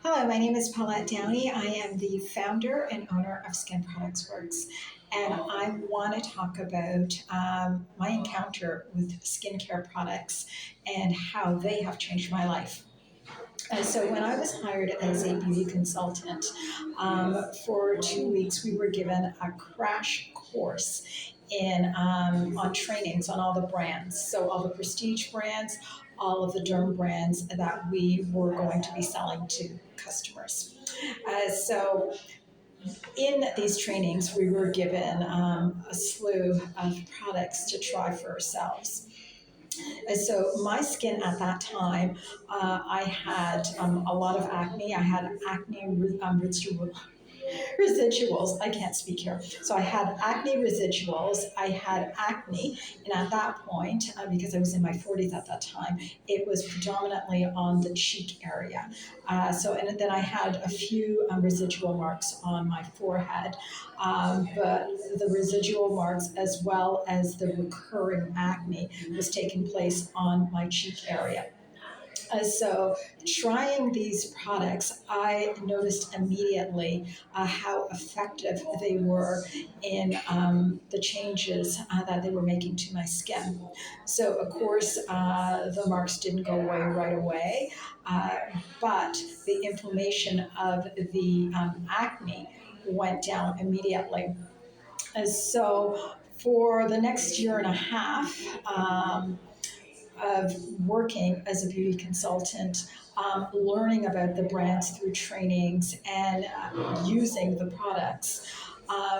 Hello, my name is Paulette Downey. I am the founder and owner of Skin Products Works, and I want to talk about my encounter with skincare products and how they have changed my life. So, when I was hired as a beauty consultant, for 2 weeks, we were given a crash course in on trainings on all the brands. So, all the prestige brands, all of the derm brands that we were going to be selling to customers. So, in these trainings, we were given a slew of products to try for ourselves. So my skin at that time, I had a lot of acne. I had acne residuals. I can't speak here. So I had acne residuals. I had acne, and at that point, because I was in my 40s at that time, it was predominantly on the cheek area. And then I had a few residual marks on my forehead, but the residual marks, as well as the recurring acne, was taking place on my cheek area. So, trying these products, I noticed immediately how effective they were in the changes that they were making to my skin. So, of course, the marks didn't go away right away, uh, but the inflammation of the acne went down immediately. So, for the next year and a half, of working as a beauty consultant, learning about the brands through trainings and using the products,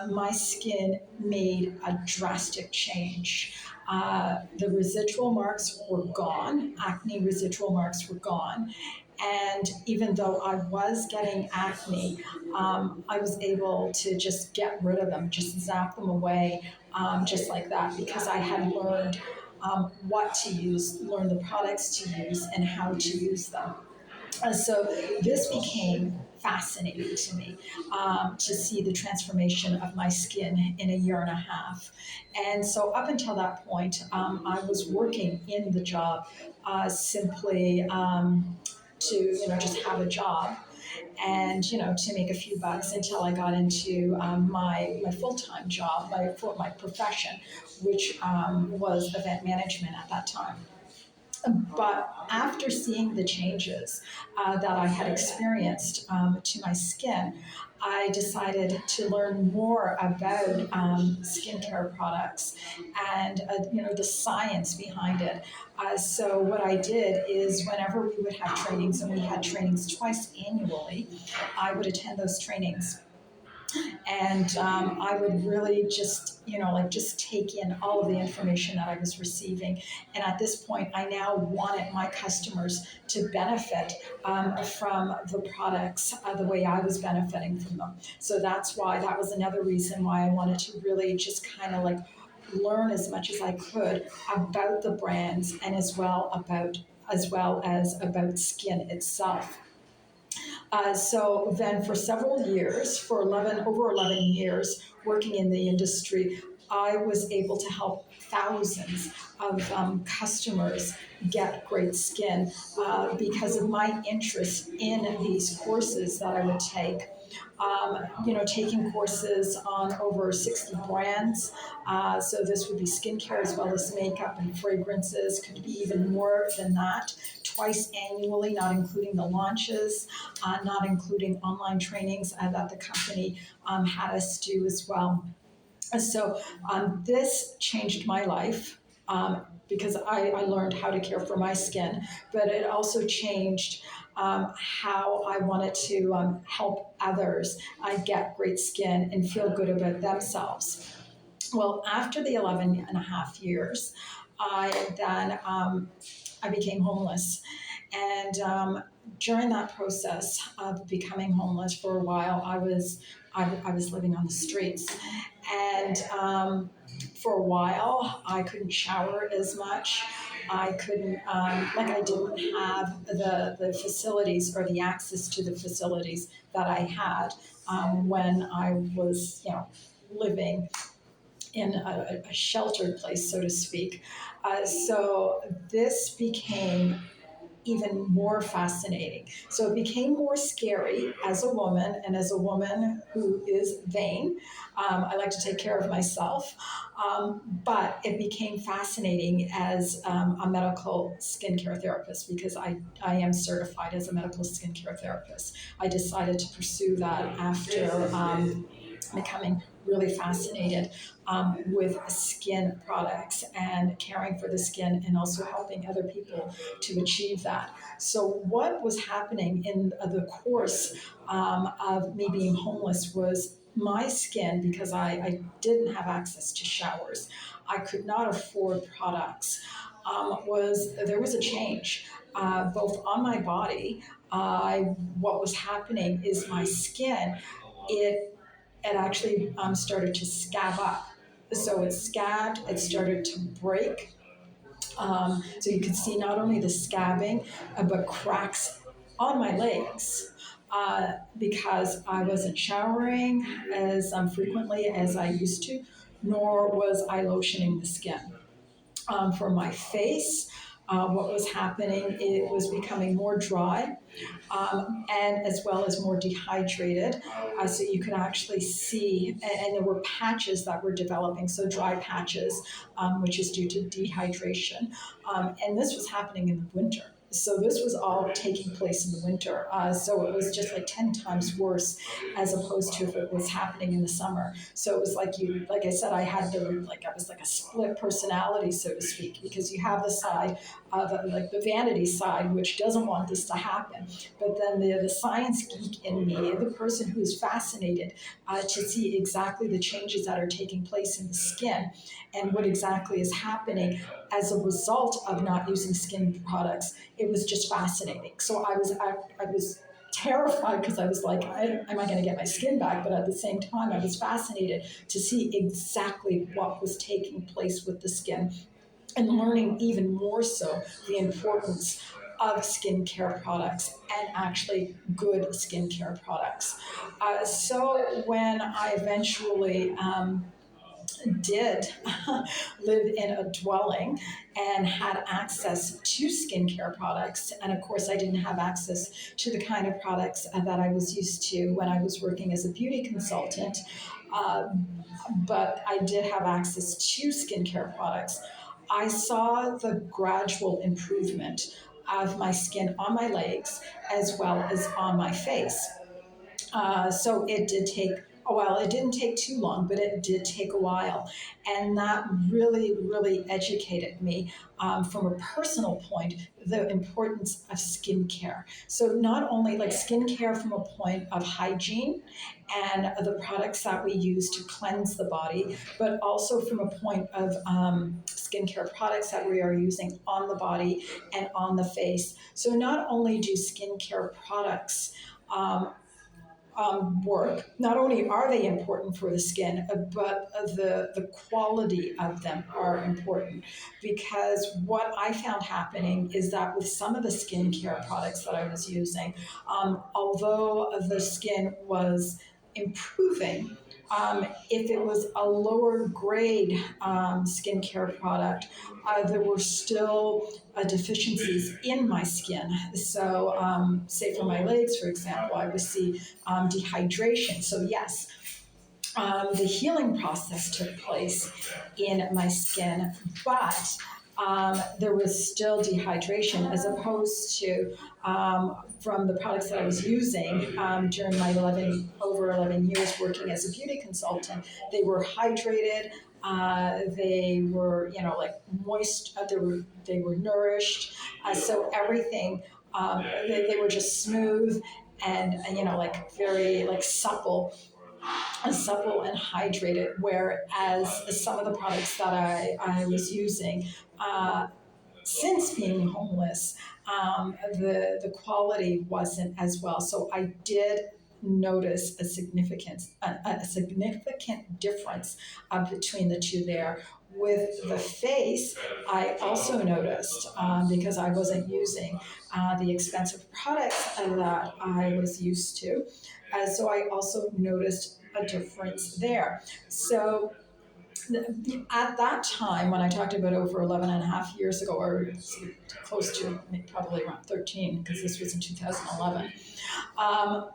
my skin made a drastic change. The residual marks were gone, acne residual marks were gone. And even though I was getting acne, I was able to just get rid of them, just zap them away, just like that, because I had learned what to use, learn the products to use, and how to use them. So this became fascinating to me, to see the transformation of my skin in a year and a half. And so up until that point, I was working in the job, simply to just have a job and to make a few bucks until I got into my full time job, my profession, which was event management at that time. But after seeing the changes that I had experienced to my skin, I decided to learn more about skincare products and the science behind it. So what I did is whenever we would have trainings, and we had trainings twice annually, I would attend those trainings, and I would really just just take in all of the information that I was receiving. And at this point, I now wanted my customers to benefit from the products the way I was benefiting from them. So that was another reason why I wanted to really just kind of like learn as much as I could about the brands, and as well as about skin itself. So then for several years, for over 11 years working in the industry, I was able to help thousands of customers get great skin because of my interest in these courses that I would take. Taking courses on over 60 brands. So this would be skincare as well as makeup and fragrances, could be even more than that, twice annually, not including the launches, not including online trainings that the company had us do as well. So this changed my life, because I learned how to care for my skin, but it also changed how I wanted to help others get great skin and feel good about themselves. Well, after the 11 and a half years, I became homeless. And during that process of becoming homeless for a while, I was living on the streets. And for a while, I couldn't shower as much. I couldn't, I didn't have the facilities or the access to the facilities that I had when I was, living in a sheltered place, so to speak. So this became even more fascinating. So it became more scary as a woman, and as a woman who is vain, I like to take care of myself. But it became fascinating as a medical skincare therapist because I am certified as a medical skincare therapist. I decided to pursue that after becoming really fascinated with skin products and caring for the skin and also helping other people to achieve that. So, what was happening in the course of me being homeless was my skin, because I didn't have access to showers, I could not afford products. Was there was a change both on my body. What was happening is my skin, it it actually started to scab up. So it scabbed, it started to break. So you could see not only the scabbing, but cracks on my legs. Because I wasn't showering as frequently as I used to, nor was I lotioning the skin. For my face, what was happening, it was becoming more dry, and as well as more dehydrated. So you could actually see, and there were patches that were developing, so dry patches, which is due to dehydration. And this was happening in the winter. So this was all taking place in the winter. So it was just like 10 times worse as opposed to if it was happening in the summer. So it was like like I said, I was like a split personality, so to speak, because you have the side of like the vanity side, which doesn't want this to happen. But then the science geek in me, the person who is fascinated to see exactly the changes that are taking place in the skin and what exactly is happening as a result of not using skin products, it was just fascinating. So I was terrified because I was like, am I going to get my skin back? But at the same time, I was fascinated to see exactly what was taking place with the skin and learning even more so the importance of skincare products and actually good skincare products. So when I eventually did live in a dwelling and had access to skincare products. And of course, I didn't have access to the kind of products that I was used to when I was working as a beauty consultant. Uh, but I did have access to skincare products. I saw the gradual improvement of my skin on my legs as well as on my face. So it did take a while. It didn't take too long, but it did take a while. And that really, really educated me from a personal point, the importance of skincare. So not only like skincare from a point of hygiene and the products that we use to cleanse the body, but also from a point of skincare products that we are using on the body and on the face. So not only do skincare products um, work, not only are they important for the skin, but the quality of them are important. Because what I found happening is that with some of the skincare products that I was using, although the skin was improving, if it was a lower grade skincare product, there were still deficiencies in my skin. So, say for my legs, for example, I would see dehydration. So, yes, the healing process took place in my skin, but there was still dehydration as opposed to from the products that I was using during my over 11 years working as a beauty consultant. They were hydrated. They were, like moist. They were nourished. So everything. They were just smooth and like very like supple and hydrated, whereas some of the products that I was using since being homeless, the quality wasn't as well. So I did notice a significant difference between the two there. With the face, I also noticed because I wasn't using the expensive products that I was used to. So I also noticed a difference there. So At that time, when I talked about over 11 and a half years ago, or close to probably around 13, because this was in 2011. Um,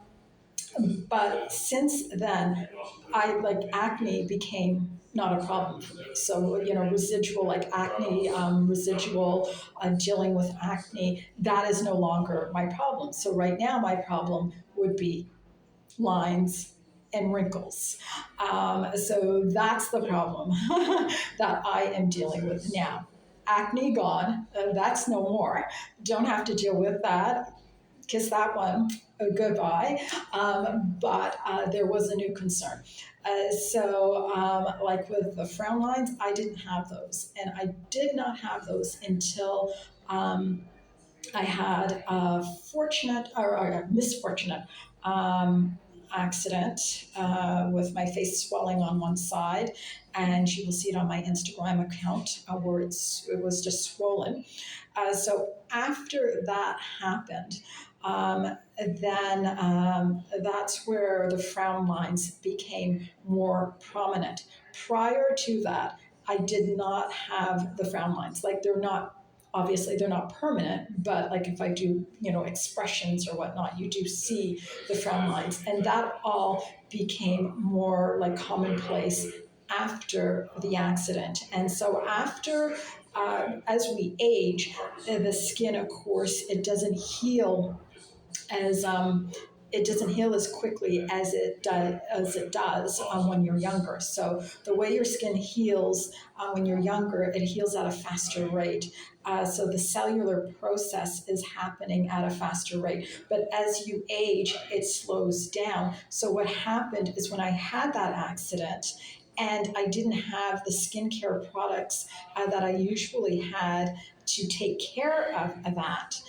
but since then, I like acne became not a problem for me. So, residual like acne, residual dealing with acne, that is no longer my problem. So, right now, my problem would be lines and wrinkles. So that's the problem that I am dealing with now. Acne gone, that's no more. Don't have to deal with that. Kiss that one goodbye. But there was a new concern. Like with the frown lines, I didn't have those. And I did not have those until I had a fortunate or a misfortunate um, accident with my face swelling on one side, and you will see it on my Instagram account where it was just swollen. So after that happened, then that's where the frown lines became more prominent. Prior to that, I did not have the frown lines. Like they're not obviously they're not permanent, but like if I do, expressions or whatnot, you do see the frown lines. And that all became more like commonplace after the accident. And so as we age, the skin, of course, as it doesn't heal as quickly as it does when you're younger. So the way your skin heals when you're younger, it heals at a faster rate. So the cellular process is happening at a faster rate. But as you age, it slows down. So what happened is when I had that accident, and I didn't have the skincare products that I usually had to take care of that,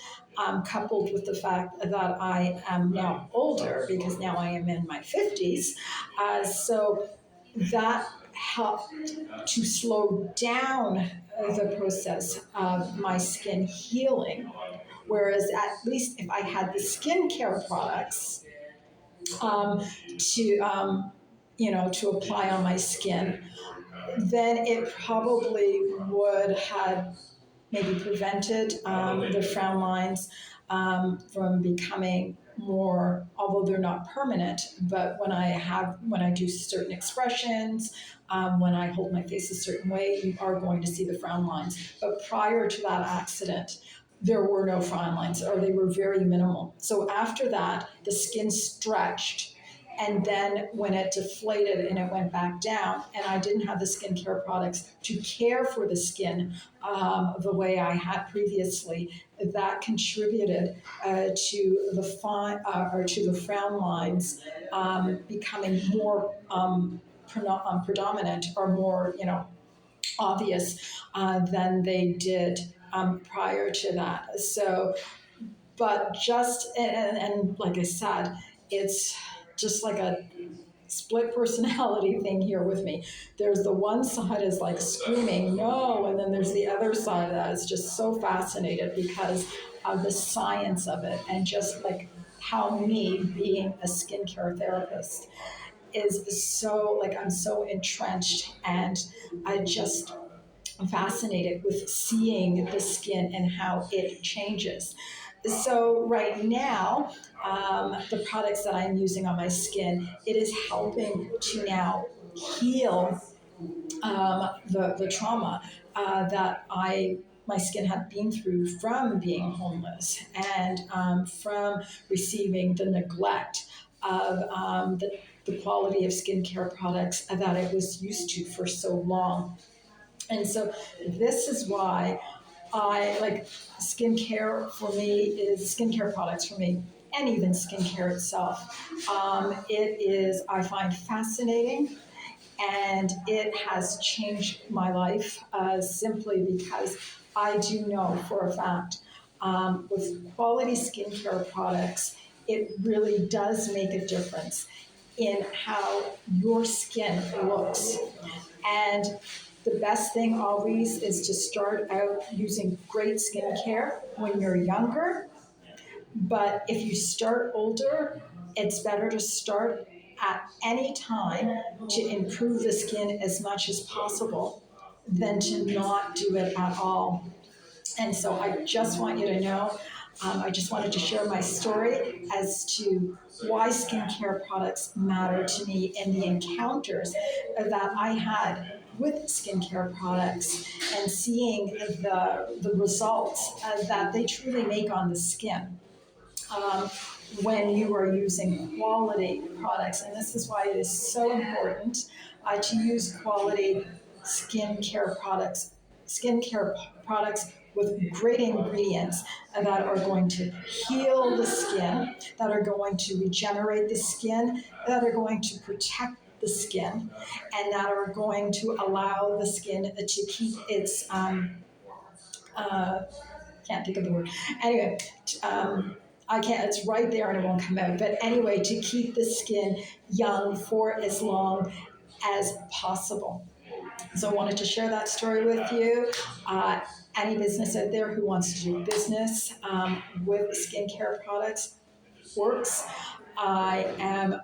coupled with the fact that I am now older because now I am in my 50s. So that helped to slow down the process of my skin healing. Whereas at least if I had the skincare products to apply on my skin, then it probably would have maybe prevented the frown lines from becoming more, although they're not permanent. But when I do certain expressions, when I hold my face a certain way, you are going to see the frown lines. But prior to that accident, there were no frown lines, or they were very minimal. So after that, the skin stretched, and then when it deflated and it went back down, and I didn't have the skincare products to care for the skin the way I had previously, that contributed to the frown lines becoming more predominant or more obvious than they did prior to that. So, but just and like I said, it's just like a split personality thing here with me. There's the one side is like screaming no, and then there's the other side that is just so fascinated because of the science of it, and just like how me being a skincare therapist is so like I'm so entrenched, and I just I'm fascinated with seeing the skin and how it changes. So right now, the products that I'm using on my skin, it is helping to now heal the trauma that my skin had been through from being homeless, and from receiving the neglect of the quality of skincare products that I was used to for so long. And so this is why I like skincare products for me, and even skincare itself. I find fascinating, and it has changed my life simply because I do know for a fact with quality skincare products, it really does make a difference in how your skin looks. And the best thing always is to start out using great skincare when you're younger. But if you start older, it's better to start at any time to improve the skin as much as possible than to not do it at all. And so I just want you to know, I just wanted to share my story as to why skincare products matter to me and the encounters that I had with skincare products and seeing the results that they truly make on the skin. Um, when you are using quality products, and this is why it is so important to use quality skincare products, skincare products with great ingredients that are going to heal the skin, that are going to regenerate the skin, that are going to protect the skin, and that are going to allow the skin to keep its uh, can't think of the word. Anyway, I can't. It's right there, and it won't come out. But anyway, to keep the skin young for as long as possible. So I wanted to share that story with you. Any business out there who wants to do business with skincare products works. I am